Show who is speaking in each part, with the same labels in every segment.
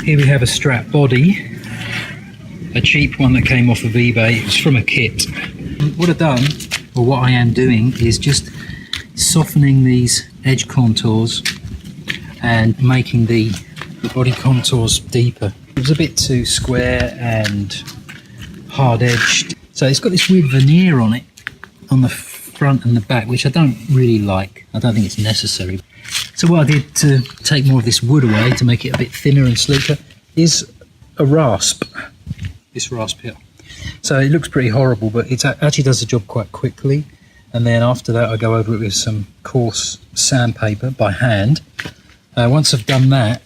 Speaker 1: Here we have a Strat body, a cheap one that came off of eBay. It was from a kit. What I've done, or what I am doing, is just softening these edge contours and making the body contours deeper. It was a bit too square and hard edged, so it's got this weird veneer on it on the front and the back, which I don't really like. I don't think it's necessary. So what I did to take more of this wood away, to make it a bit thinner and sleeker, is a rasp. This rasp here. So it looks pretty horrible, but it actually does the job quite quickly. And then after that I go over it with some coarse sandpaper by hand. Once I've done that,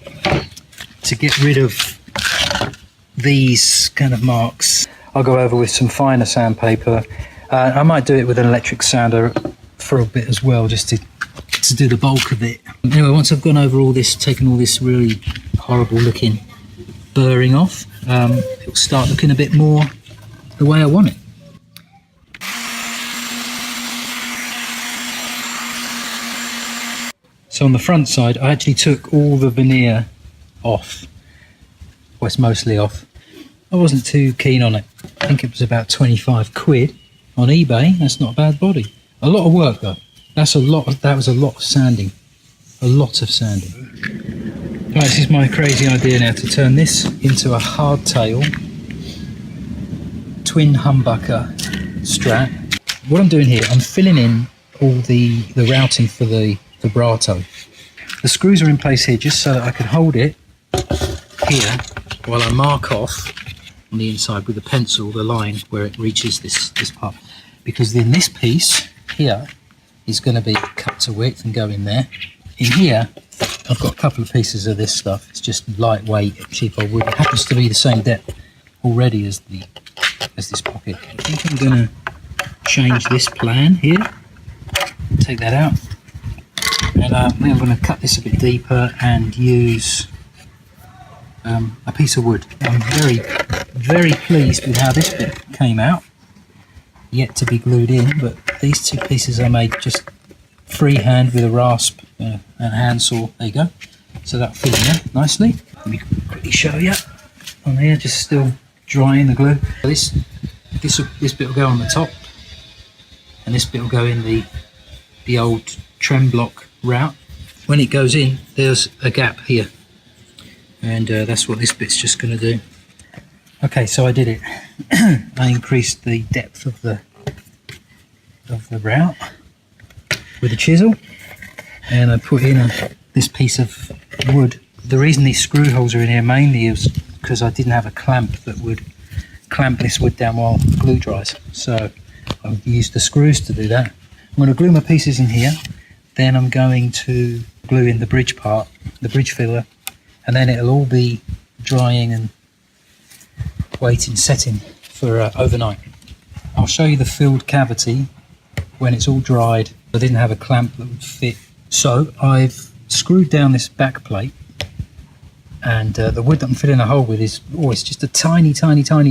Speaker 1: to get rid of these kind of marks, I'll go over with some finer sandpaper. I might do it with an electric sander for a bit as well, just to do the bulk of it. Anyway, once I've gone over all this, taken all this really horrible looking burring off, it'll start looking a bit more the way I want it. So on the front side, I actually took all the veneer off. Well, it's mostly off. I wasn't too keen on it. I think it was about 25 quid on eBay. That's not a bad body. A lot of work though. That was a lot of sanding. A lot of sanding. Right, this is my crazy idea now, to turn this into a hardtail twin humbucker Strat. What I'm doing here, I'm filling in all the routing for the vibrato. The screws are in place here just so that I can hold it here while I mark off on the inside with a pencil the line where it reaches this part, because then this piece here is going to be cut to width and go in there. In here I've got a couple of pieces of this stuff. It's just lightweight, cheap old wood. It happens to be the same depth already as this pocket. I think I'm going to change this plan here, take that out, and I think I'm going to cut this a bit deeper and use a piece of wood. I'm very pleased with how this bit came out. Yet to be glued in, but these two pieces I made just freehand with a rasp and handsaw. There you go. So that'll fit in there nicely. Let me quickly show you on here, just still drying the glue. This bit will go on the top, and this bit will go in the old trem block route. When it goes in, there's a gap here, and that's what this bit's just going to do. Okay, so I did it. I increased the depth of the route with a chisel, and I put in this piece of wood. The reason these screw holes are in here mainly is because I didn't have a clamp that would clamp this wood down while the glue dries. So I've used the screws to do that. I'm going to glue my pieces in here, then I'm going to glue in the bridge part, the bridge filler, and then it'll all be drying and setting for overnight. I'll show you the filled cavity when it's all dried. I didn't have a clamp that would fit, so I've screwed down this back plate, and the wood that I'm filling a hole with is always just a tiny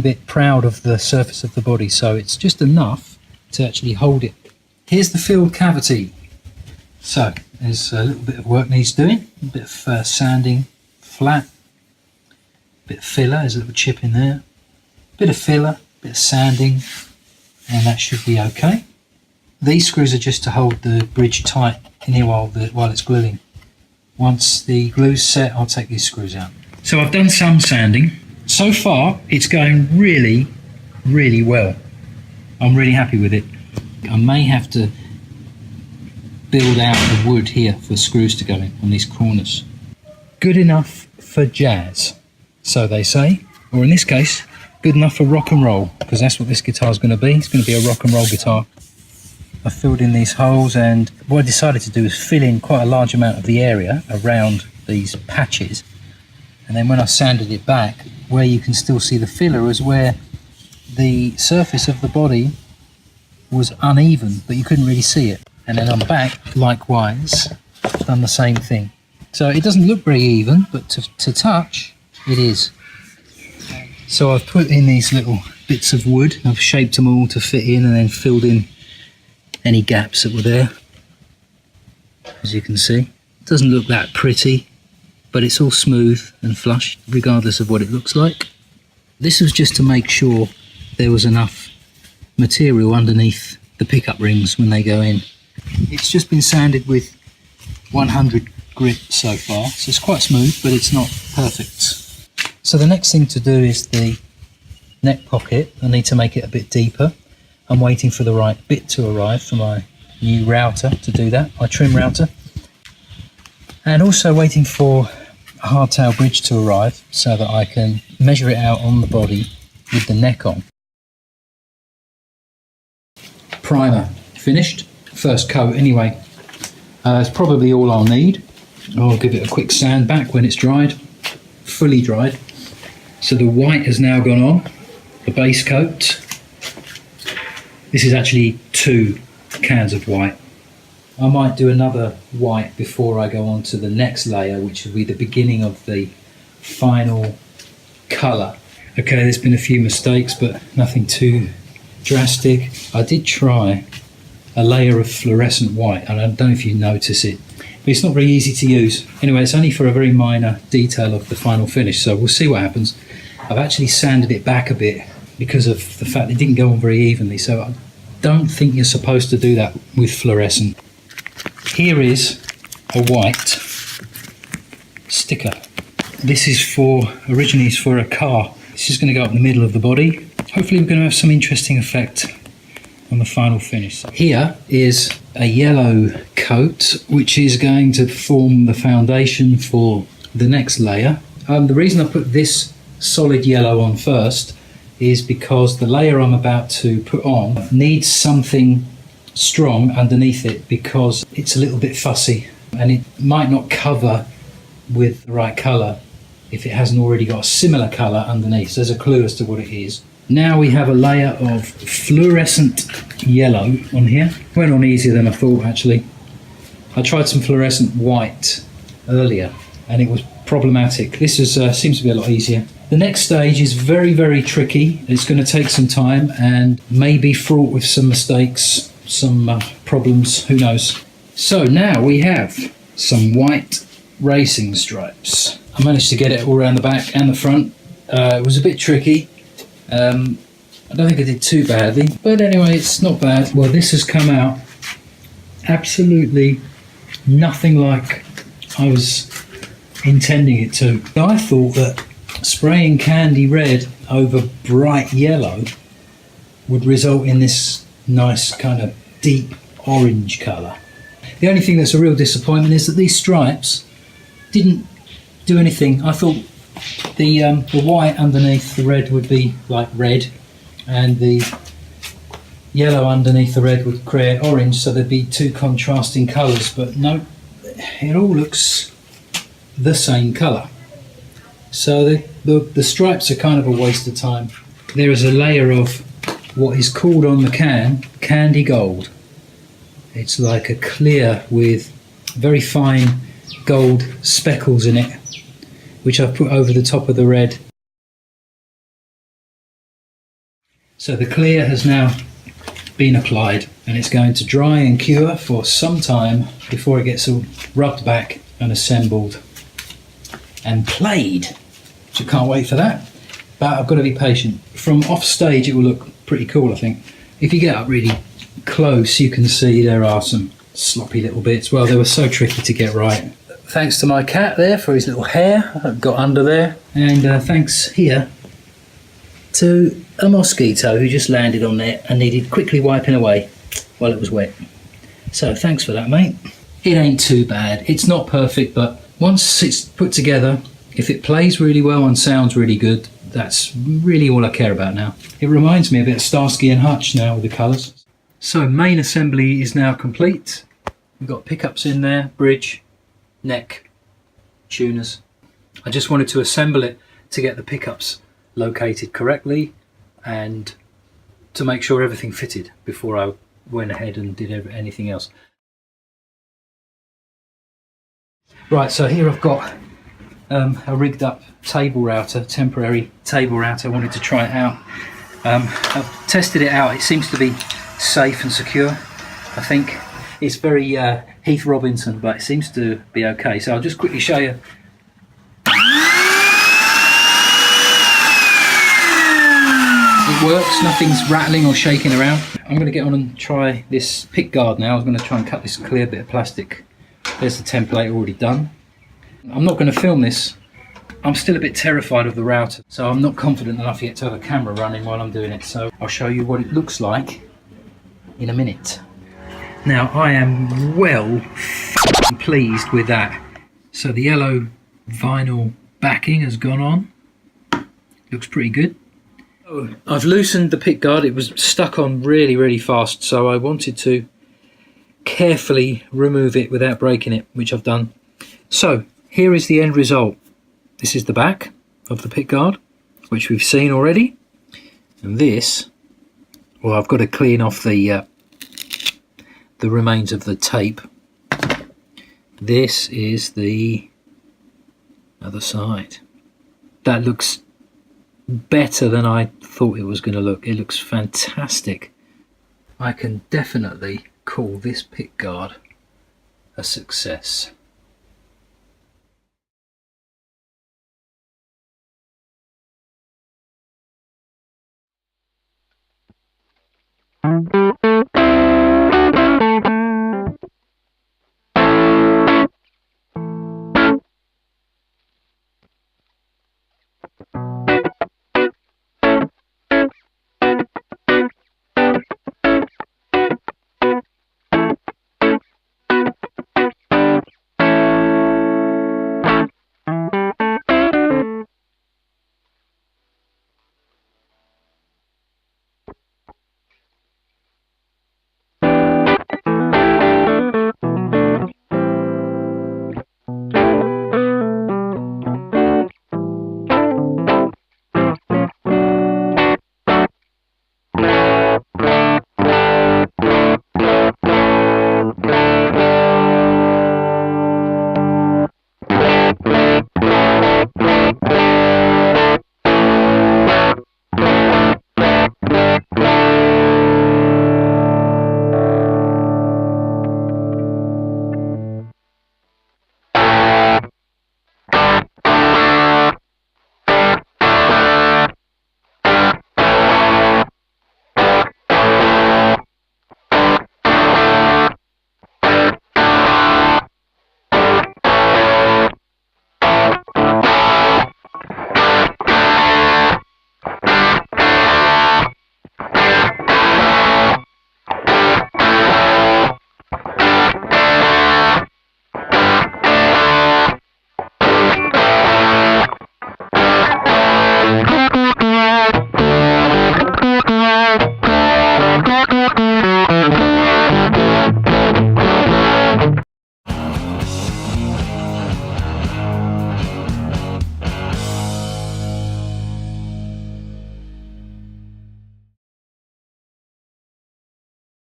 Speaker 1: bit proud of the surface of the body, so it's just enough to actually hold it. Here's the filled cavity. So there's a little bit of work needs doing, a bit of sanding flat, a bit of filler, there's a little chip in there. Bit of filler, bit of sanding, and that should be okay. These screws are just to hold the bridge tight in here while it's gluing. Once the glue's set, I'll take these screws out. So I've done some sanding. So far, it's going really well. I'm really happy with it. I may have to build out the wood here for screws to go in on these corners. Good enough for jazz, so they say, or in this case, good enough for rock and roll, because that's what this guitar is going to be. It's going to be a rock and roll guitar. I filled in these holes, and what I decided to do is fill in quite a large amount of the area around these patches, and then when I sanded it back, where you can still see the filler was where the surface of the body was uneven, but you couldn't really see it. And then on the back, likewise, done the same thing. So it doesn't look very even, but to touch, it is. So I've put in these little bits of wood, I've shaped them all to fit in, and then filled in any gaps that were there. As you can see, it doesn't look that pretty, but it's all smooth and flush regardless of what it looks like. This was just to make sure there was enough material underneath the pickup rings when they go in. It's just been sanded with 100 grit so far, so it's quite smooth, but it's not perfect. So the next thing to do is the neck pocket. I need to make it a bit deeper. I'm waiting for the right bit to arrive for my new router to do that, my trim router. And also waiting for a hardtail bridge to arrive so that I can measure it out on the body with the neck on. Primer finished, first coat anyway. It's probably all I'll need. I'll give it a quick sand back when it's dried, fully dried. So the white has now gone on, the base coat. This is actually 2 cans of white. I might do another white before I go on to the next layer, which will be the beginning of the final colour. Okay, there's been a few mistakes, but nothing too drastic. I did try a layer of fluorescent white, and I don't know if you notice it, but it's not very easy to use. Anyway, it's only for a very minor detail of the final finish, so we'll see what happens. I've actually sanded it back a bit because of the fact it didn't go on very evenly, so I don't think you're supposed to do that with fluorescent. Here is a white sticker. This is originally is for a car. This is going to go up the middle of the body. Hopefully we're going to have some interesting effect on the final finish. Here is a yellow coat, which is going to form the foundation for the next layer. The reason I put this solid yellow on first is because the layer I'm about to put on needs something strong underneath it because it's a little bit fussy and it might not cover with the right colour if it hasn't already got a similar colour underneath. So there's a clue as to what it is. Now we have a layer of fluorescent yellow on here. Went on easier than I thought actually. I tried some fluorescent white earlier and it was problematic. This seems to be a lot easier. The next stage is very, very tricky. It's going to take some time and maybe fraught with some mistakes, some problems, who knows. So now we have some white racing stripes. I managed to get it all around the back and the front. It was a bit tricky. I don't think I did too badly, but anyway, it's not bad. Well, this has come out absolutely nothing like I was intending it to. I thought that spraying candy red over bright yellow would result in this nice kind of deep orange colour. The only thing that's a real disappointment is that these stripes didn't do anything. I thought the white underneath the red would be like red and the yellow underneath the red would create orange, so there'd be 2 contrasting colours, but no, it all looks the same colour. So the stripes are kind of a waste of time. There is a layer of what is called on the can candy gold. It's like a clear with very fine gold speckles in it, which I've put over the top of the red. So the clear has now been applied and it's going to dry and cure for some time before it gets all rubbed back and assembled and played. So can't wait for that, but I've got to be patient. From off stage it will look pretty cool, I think. If you get up really close you can see there are some sloppy little bits. Well, they were so tricky to get right. Thanks to my cat there for his little hair that got under there, and thanks here to a mosquito who just landed on there and needed quickly wiping away while it was wet. So thanks for that, mate. It ain't too bad. It's not perfect, but once it's put together, if it plays really well and sounds really good, that's really all I care about now. It reminds me a bit of Starsky and Hutch now with the colours. So main assembly is now complete. We've got pickups in there, bridge, neck, tuners. I just wanted to assemble it to get the pickups located correctly and to make sure everything fitted before I went ahead and did anything else. Right, so here I've got a rigged up table router, temporary table router. I wanted to try it out. I've tested it out. It seems to be safe and secure. I think it's very Heath Robinson, but it seems to be okay. So I'll just quickly show you works, nothing's rattling or shaking around. I'm going to get on and try this pickguard now. I'm going to try and cut this clear bit of plastic. There's the template already done. I'm not going to film this. I'm still a bit terrified of the router, so I'm not confident enough yet to have a camera running while I'm doing it. So I'll show you what it looks like in a minute. Now I am well pleased with that. So the yellow vinyl backing has gone on. Looks pretty good. Oh, I've loosened the pickguard. It was stuck on really fast, so I wanted to carefully remove it without breaking it, which I've done. So here is the end result. This is the back of the pickguard, which we've seen already. And this, well, I've got to clean off the remains of the tape. This is the other side. That looks better than I thought it was going to look. It looks fantastic. I can definitely call this pickguard a success.